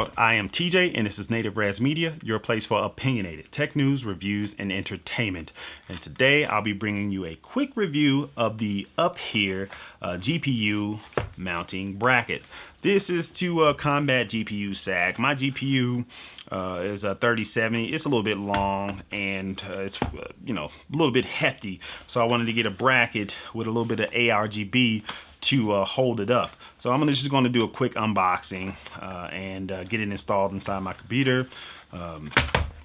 out. I am TJ, and this is Nativerezmedia, your place for opinionated tech news, reviews, and entertainment. And today I'll be bringing you a quick review of the Uphere GPU mounting bracket. This is to combat GPU sag. My GPU is a 3070. It's a little bit long and it's a little bit hefty. So I wanted to get a bracket with a little bit of ARGB to hold it up. So I'm just going to do a quick unboxing and get it installed inside my computer.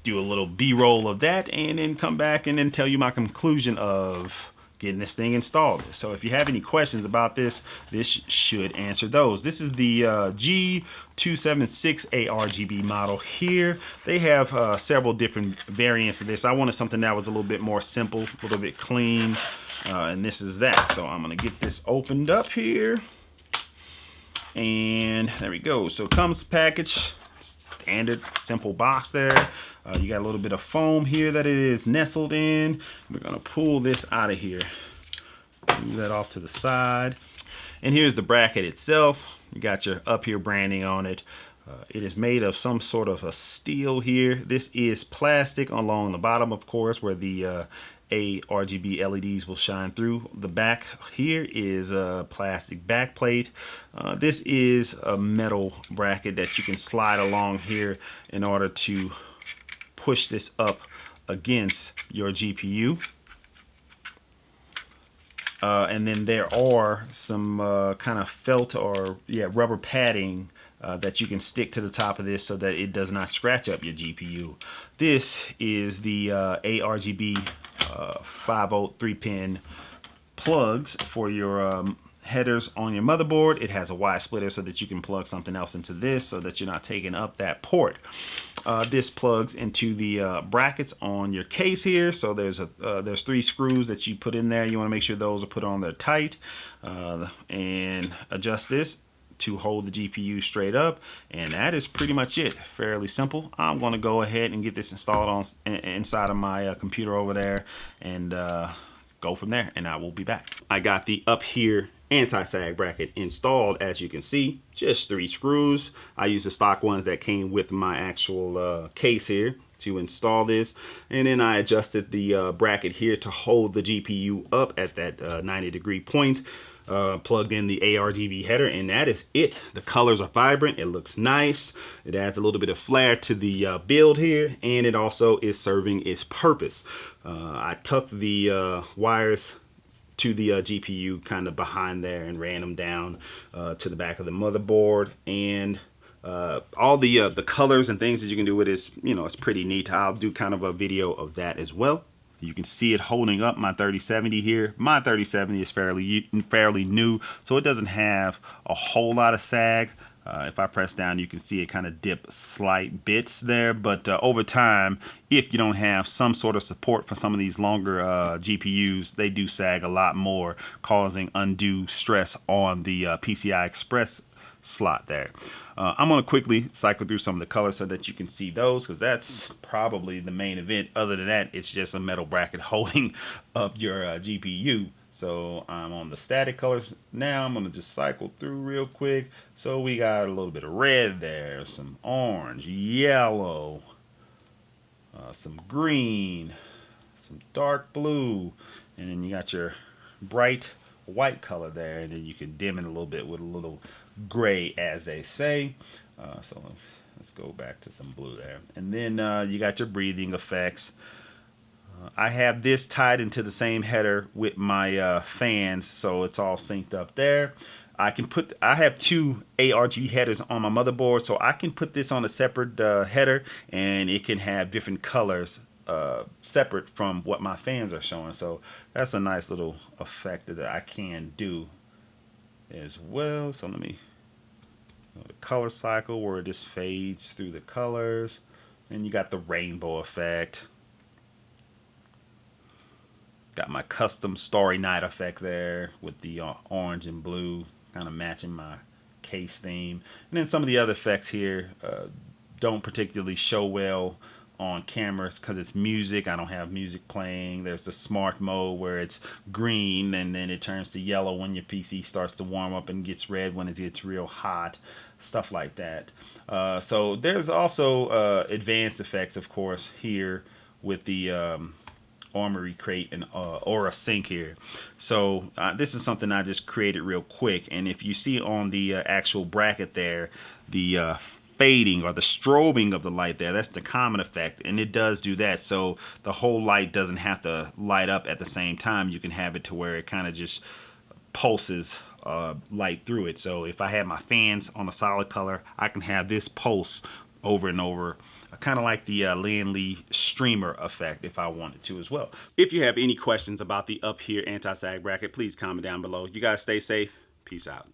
Do a little B-roll of that and then come back and then tell you my conclusion of getting this thing installed. So if you have any questions about this, this should answer those. This is the G276 ARGB model here. They have several different variants of this. I wanted something that was a little bit more simple, a little bit clean, and this is that. So I'm gonna get this opened up here, and there we go. So it comes packaged, standard simple box there. You got a little bit of foam here that it is nestled in. We're gonna pull this out of here, move that off to the side, and here's the bracket itself. You got your Uphere branding on it. It is made of some sort of a steel here. This is plastic along the bottom, of course, where the ARGB LEDs will shine through. The back here is a plastic back plate. This is a metal bracket that you can slide along here in order to push this up against your GPU. And then there are some kind of felt or rubber padding that you can stick to the top of this so that it does not scratch up your GPU. This is the ARGB 5-volt 3-pin plugs for your headers on your motherboard. It has a Y splitter so that you can plug something else into this so that you're not taking up that port. This plugs into the brackets on your case here. So there's 3 screws that you put in there. You want to make sure those are put on there tight, and adjust this to hold the GPU straight up, and that is pretty much it. Fairly simple. I'm going to go ahead and get this installed inside of my computer over there and go from there, and I will be back. I got the Uphere anti-sag bracket installed. As you can see, just 3 screws. I use the stock ones that came with my actual case here to install this, and then I adjusted the bracket here to hold the GPU up at that 90-degree point. Plugged in the ARGB header, and that is it. The colors are vibrant. It looks nice. It adds a little bit of flair to the build here, and it also is serving its purpose. I tucked the wires to the GPU kind of behind there and ran them down to the back of the motherboard, and all the colors and things that you can do with it is, it's pretty neat. I'll do kind of a video of that as well. You can see it holding up my 3070 here. My 3070 is fairly new, so it doesn't have a whole lot of sag. If I press down, you can see it kind of dip slight bits there, but over time, if you don't have some sort of support for some of these longer GPUs, they do sag a lot more, causing undue stress on the PCI Express slot there. I'm going to quickly cycle through some of the colors so that you can see those, because that's probably the main event. Other than that, it's just a metal bracket holding up your GPU. So I'm on the static colors now. I'm going to just cycle through real quick. So we got a little bit of red there, some orange, yellow, some green, some dark blue, and then you got your bright white color there, and then you can dim it a little bit with a little gray, as they say. So let's go back to some blue there, and then you got your breathing effects. I have this tied into the same header with my fans, so it's all synced up there. I have 2 ARGB headers on my motherboard, so I can put this on a separate header, and it can have different colors separate from what my fans are showing. So that's a nice little effect that I can do as well. So let me go to color cycle, where it just fades through the colors, and you got the rainbow effect. Got my custom Starry Night effect there with the orange and blue kind of matching my case theme. And then some of the other effects here don't particularly show well on cameras because it's music. I don't have music playing. There's the smart mode where it's green and then it turns to yellow when your PC starts to warm up and gets red when it gets real hot. stuff like that. So there's also advanced effects, of course, here with the Armory crate and Aura sync here. So this is something I just created real quick, and if you see on the actual bracket there, the fading or the strobing of the light there, that's the common effect, and it does do that. So the whole light doesn't have to light up at the same time. You can have it to where it kind of just pulses light through it. So if I have my fans on a solid color, I can have this pulse over and over, kind of like the Lin Lee streamer effect if I wanted to as well. If you have any questions about the Uphere anti-sag bracket, please comment down below. You guys stay safe. Peace out.